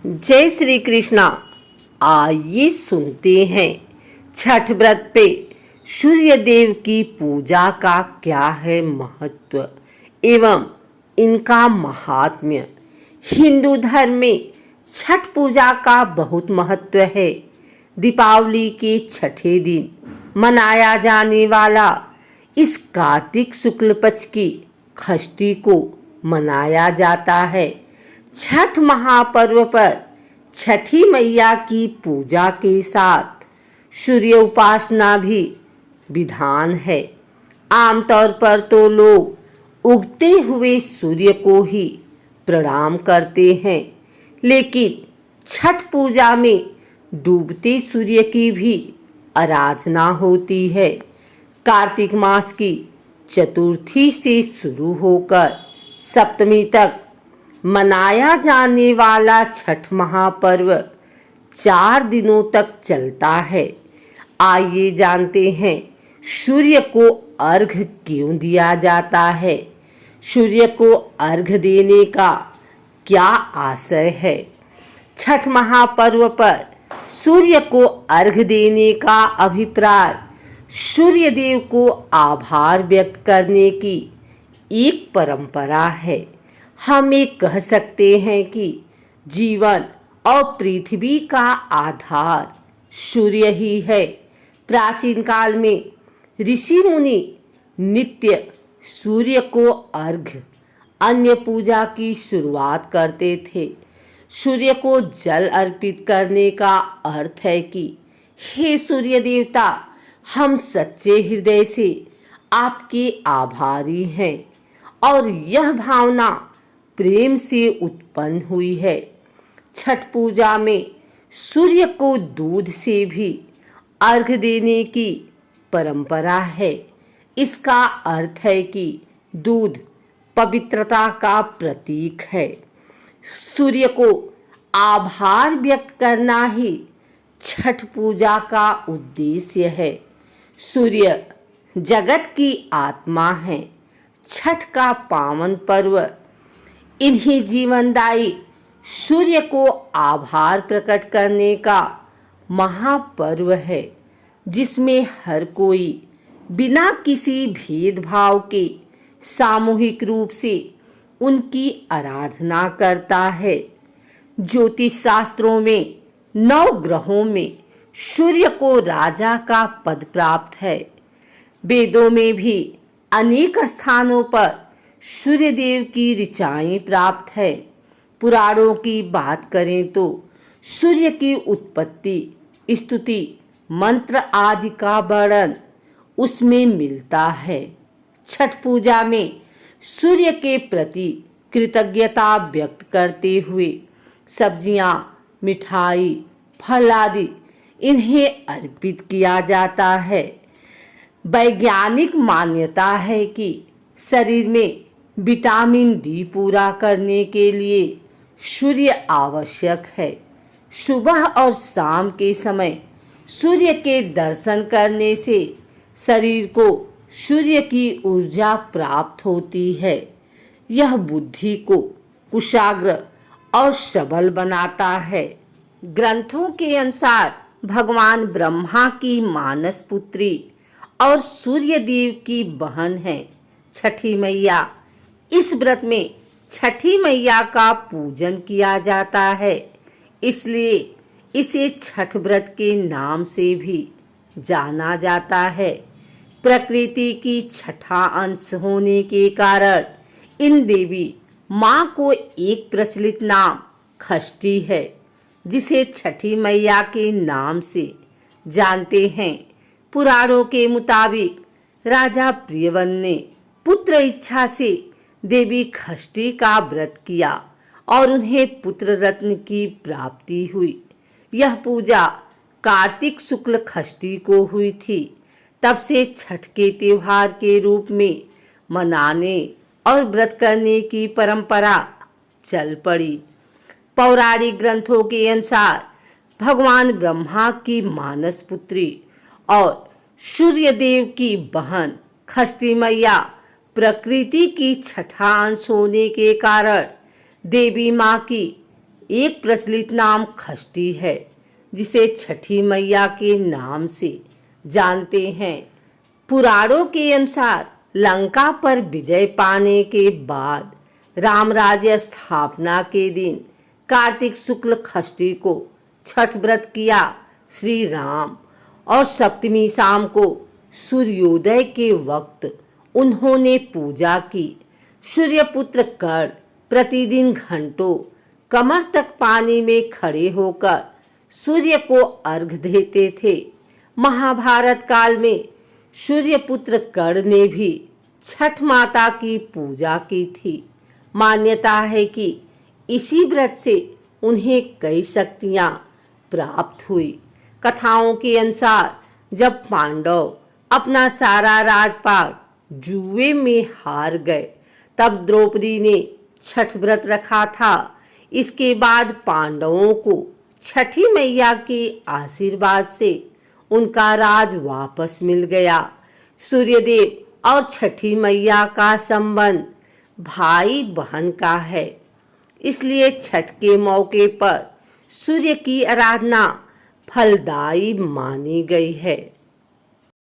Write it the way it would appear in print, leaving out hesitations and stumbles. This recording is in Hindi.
जय श्री कृष्णा। आइए सुनते हैं छठ व्रत पे सूर्य देव की पूजा का क्या है महत्व एवं इनका महात्म्य। हिंदू धर्म में छठ पूजा का बहुत महत्व है। दीपावली के छठे दिन मनाया जाने वाला इस कार्तिक शुक्ल पक्ष की षष्ठी को मनाया जाता है। छठ महापर्व पर छठी मैया की पूजा के साथ सूर्य उपासना भी विधान है। आमतौर पर तो लोग उगते हुए सूर्य को ही प्रणाम करते हैं, लेकिन छठ पूजा में डूबते सूर्य की भी आराधना होती है। कार्तिक मास की चतुर्थी से शुरू होकर सप्तमी तक मनाया जाने वाला छठ महापर्व 4 दिनों तक चलता है। आइए जानते हैं सूर्य को अर्घ्य क्यों दिया जाता है। सूर्य को अर्घ्य देने का क्या आशय है। छठ महापर्व पर सूर्य को अर्घ्य देने का अभिप्राय सूर्य देव को आभार व्यक्त करने की एक परंपरा है। हम ये कह सकते हैं कि जीवन और पृथ्वी का आधार सूर्य ही है। प्राचीन काल में ऋषि मुनि नित्य सूर्य को अर्घ्य अन्य पूजा की शुरुआत करते थे। सूर्य को जल अर्पित करने का अर्थ है कि हे सूर्य देवता, हम सच्चे हृदय से आपके आभारी हैं और यह भावना प्रेम से उत्पन्न हुई है। छठ पूजा में सूर्य को दूध से भी अर्घ्य देने की परंपरा है। इसका अर्थ है कि दूध पवित्रता का प्रतीक है। सूर्य को आभार व्यक्त करना ही छठ पूजा का उद्देश्य है। सूर्य जगत की आत्मा है। छठ का पावन पर्व इन्हीं जीवनदायी सूर्य को आभार प्रकट करने का महापर्व है, जिसमें हर कोई बिना किसी भेदभाव के सामूहिक रूप से उनकी आराधना करता है। ज्योतिष शास्त्रों में 9 ग्रहों में सूर्य को राजा का पद प्राप्त है। वेदों में भी अनेक स्थानों पर सूर्य देव की ऋचाएं प्राप्त है। पुराणों की बात करें तो सूर्य की उत्पत्ति, स्तुति, मंत्र आदि का वर्णन उसमें मिलता है। छठ पूजा में सूर्य के प्रति कृतज्ञता व्यक्त करते हुए सब्जियां, मिठाई, फल आदि इन्हें अर्पित किया जाता है। वैज्ञानिक मान्यता है कि शरीर में विटामिन डी पूरा करने के लिए सूर्य आवश्यक है। सुबह और शाम के समय सूर्य के दर्शन करने से शरीर को सूर्य की ऊर्जा प्राप्त होती है। यह बुद्धि को कुशाग्र और सबल बनाता है। ग्रंथों के अनुसार भगवान ब्रह्मा की मानस पुत्री और सूर्य देव की बहन है छठी मैया। इस व्रत में छठी मैया का पूजन किया जाता है, इसलिए इसे छठ व्रत के नाम से भी जाना जाता है। प्रकृति की छठा अंश होने के कारण इन देवी माँ को एक प्रचलित नाम षष्ठी है, जिसे छठी मैया के नाम से जानते हैं। पुराणों के मुताबिक राजा प्रियवन ने पुत्र इच्छा से देवी षष्ठी का व्रत किया और उन्हें पुत्र रत्न की प्राप्ति हुई। यह पूजा कार्तिक शुक्ल षष्ठी को हुई थी। तब से छठ के त्योहार के रूप में मनाने और व्रत करने की परंपरा चल पड़ी। पौराणिक ग्रंथों के अनुसार भगवान ब्रह्मा की मानस पुत्री और सूर्य देव की बहन षष्ठी मैया प्रकृति की छठा अंश होने के कारण देवी माँ की एक प्रचलित नाम खष्टी है, जिसे छठी मैया के नाम से जानते हैं। पुराणों के अनुसार लंका पर विजय पाने के बाद राम राज्य स्थापना के दिन कार्तिक शुक्ल खष्टी को छठ व्रत किया श्री राम, और सप्तमी शाम को सूर्योदय के वक्त उन्होंने पूजा की। सूर्यपुत्र कर्ण प्रतिदिन घंटों कमर तक पानी में खड़े होकर सूर्य को अर्घ देते थे। महाभारत काल में सूर्यपुत्र कर्ण ने भी छठ माता की पूजा की थी। मान्यता है कि इसी व्रत से उन्हें कई शक्तियां प्राप्त हुई। कथाओं के अनुसार जब पांडव अपना सारा राजपाट जुए में हार गए, तब द्रौपदी ने छठ व्रत रखा था। इसके बाद पांडवों को छठी मैया के आशीर्वाद से उनका राज वापस मिल गया। सूर्यदेव और छठी मैया का संबंध भाई बहन का है, इसलिए छठ के मौके पर सूर्य की आराधना फलदायी मानी गई है।